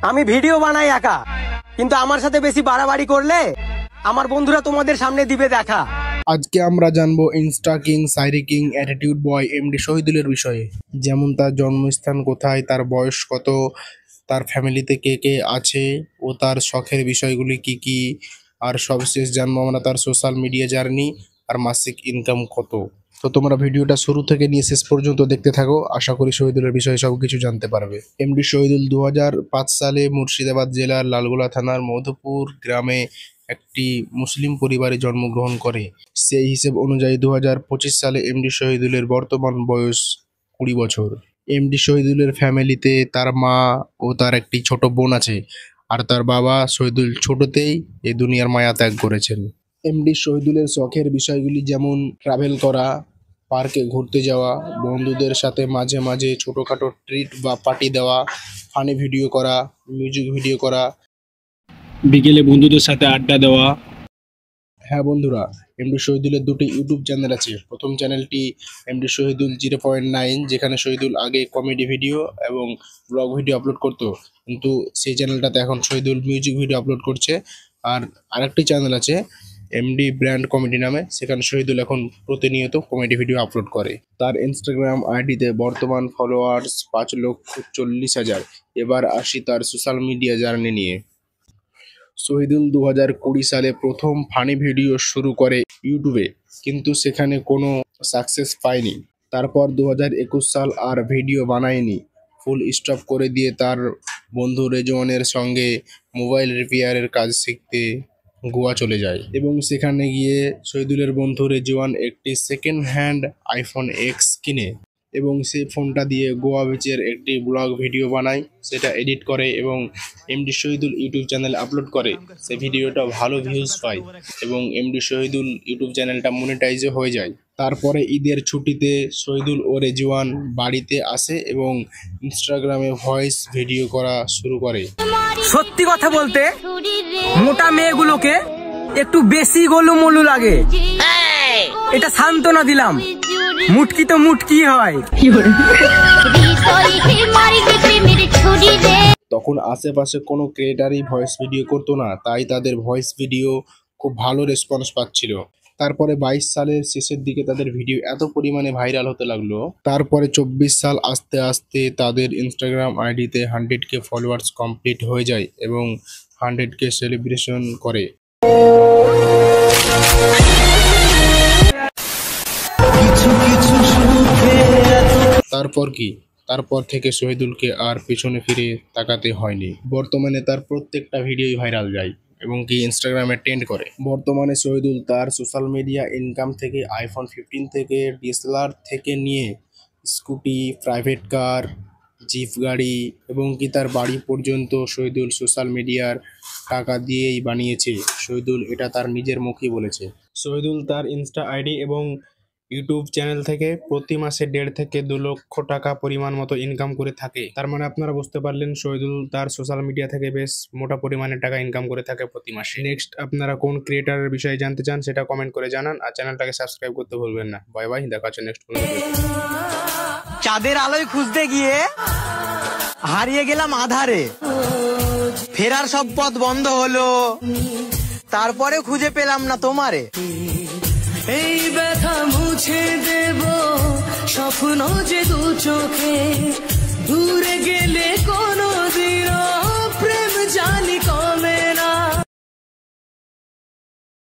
আমি ভিডিও বানাই একা, কিন্তু আমার সাথে বেশি বাড়াবাড়ি করলে আমার বন্ধুরা তোমাদের সামনে দিবে দেখা। আজকে আমরা জানবো ইনস্টা কিং, সাইরি কিং, অ্যাটিটিউড বয় এমডি শহীদুলের বিষয়ে। যেমন তার জন্মস্থান কোথায়, তার বয়স কত, তার ফ্যামিলিতে কে কে আছে ও তার শখের বিষয়গুলি কি কি, আর সবশেষ জানবো আমরা তার সোশ্যাল মিডিয়া জার্নি আর মাসিক ইনকাম কত। তো তোমরা ভিডিওটা শুরু থেকে নিয়ে শেষ পর্যন্ত দেখতে থাকো, আশা করি শহীদুলের বিষয়ে সবকিছু জানতে পারবে। এমডি শহীদুল 2005 সালে মুর্শিদাবাদ জেলার লালগোলা থানার মধুপুর গ্রামে একটি মুসলিম পরিবারে জন্মগ্রহণ করে। সেই হিসেব অনুযায়ী 2025 সালে এমডি শহীদুলের বর্তমান বয়স 20 বছর। এমডি শহীদুলের ফ্যামিলিতে তার মা ও তার একটি ছোট বোন আছে, আর তার বাবা শহীদুল ছোটতেই এই দুনিয়ার মায়া ত্যাগ করেছেন। এমডি শহীদুলের শখের বিষয়গুলি যেমন ট্রাভেল করা, পার্কে ঘুরতে যাওয়া, বন্ধুদের সাথে মাঝে মাঝে ছোটোখাটো ট্রিট বা পার্টি দেওয়া, ফানি ভিডিও করা, মিউজিক ভিডিও করা, বিকেলে বন্ধুদের সাথে আড্ডা দেওয়া। হ্যাঁ বন্ধুরা, এমডি শহীদুলের দুটি ইউটিউব চ্যানেল আছে। প্রথম চ্যানেলটি এমডি শহীদুল 0.9, যেখানে শহীদুল আগে কমেডি ভিডিও এবং ব্লগ ভিডিও আপলোড করতো, কিন্তু সেই চ্যানেলটাতে এখন শহীদুল মিউজিক ভিডিও আপলোড করছে। আর আরেকটি চ্যানেল আছে এমডি ব্র্যান্ড কমেডি নামে, সেখানে শহীদুল এখন প্রতিনিয়ত কমেডি ভিডিও আপলোড করে। তার ইনস্টাগ্রাম আইডিতে বর্তমান ফলোয়ার্স 5,40,000। এবার আসি তার সোশ্যাল মিডিয়া জার্নি নিয়ে। শহীদুল 2020 সালে প্রথম ফানি ভিডিও শুরু করে ইউটিউবে, কিন্তু সেখানে কোনো সাকসেস পায়নি। তারপর 2021 সাল আর ভিডিও বানায়নি, ফুল স্টপ করে দিয়ে তার বন্ধু রেজওয়ানের সঙ্গে মোবাইল রিপেয়ারের কাজ শিখতে গোয়া চলে যায়, এবং সেখানে গিয়ে শহীদুলের বন্ধু রেজওয়ান একটি সেকেন্ড হ্যান্ড আইফোন এক্স কিনে এবং সেই ফোনটা দিয়ে গোয়া বিচের একটি ব্লগ ভিডিও বানায়, সেটা এডিট করে এবং এমডি শহীদুল ইউটিউব চ্যানেলে আপলোড করে। সেই ভিডিওটা ভালো ভিউজ পায় এবং এমডি শহীদুল ইউটিউব চ্যানেলটা মনিটাইজও হয়ে যায়। তারপরে ঈদের ছুটিতে শহীদুল ও রেজওয়ান বাড়িতে আসে এবং ইনস্টাগ্রামে ভয়েস ভিডিও করা শুরু করে। সত্যি কথা বলতে মোটা মেয়েগুলোকে একটু বেশি গোলুমলু লাগে, এটা সান্ত্বনা দিলাম। মুটকি তো মুটকি হয়। তখন আশেপাশে কোনো ক্রিয়েটারই ভয়েস ভিডিও করতো না, তাই তাদের ভয়েস ভিডিও খুব ভালো রেসপন্স পাচ্ছিল। তারপরে 22 সালের শেষের দিকে তাদের ভিডিও এত পরিমাণে ভাইরাল হতে লাগলো। তারপরে 24 সাল আস্তে আস্তে তাদের ইনস্টাগ্রাম আইডিতে 100K ফলোয়ার্স কমপ্লিট হয়ে যায় এবং 100K সেলিব্রেশন করে। তারপর থেকে শহীদুলকে আর পিছনে ফিরে তাকাতে হয়নি। বর্তমানে তার প্রত্যেকটা ভিডিওই ভাইরাল যায় এবং কি ইনস্টাগ্রামে ট্রেন্ড করে। বর্তমানে শহীদুল তার সোশ্যাল মিডিয়া ইনকাম থেকে আইফোন 15 থেকে ডিএসএলআর থেকে নিয়ে স্কুটি, প্রাইভেট কার, জিপ গাড়ি এবং কি তার বাড়ি পর্যন্ত শহীদুল সোশ্যাল মিডিয়ার টাকা দিয়েই বানিয়েছে। শহীদুল এটা তার নিজের মুখেই বলেছে। শহীদুল তার ইনস্টা আইডি এবং ইউটিউব চ্যানেল থেকে প্রতি মাসে 1.5 থেকে 2 লক্ষ টাকা পরিমাণ মতো ইনকাম করে থাকে। তার মানে আপনারা বুঝতে পারলেন শহীদুল তার সোশ্যাল মিডিয়া থেকে বেশ মোটা পরিমাণে টাকা ইনকাম করে থাকে প্রতি মাসে। নেক্সট আপনারা কোন ক্রিয়েটারের বিষয়ে জানতে চান সেটা কমেন্ট করে জানান, আর চ্যানেলটাকে সাবস্ক্রাইব করতে ভুলবেন না। বাই বাই, দেখা হচ্ছে নেক্সট কোনো ভিডিওতে। চাঁদের আলোয় খুঁজতে গিয়ে হারিয়ে গেলাম আধারে, ফেরার সব পথ বন্ধ হলো, তারপরে খুঁজে পেলাম না তোমারে। এই ব্যথা মুছে দেব স্বপ্ন যে দু চোখে, দূরে গেলে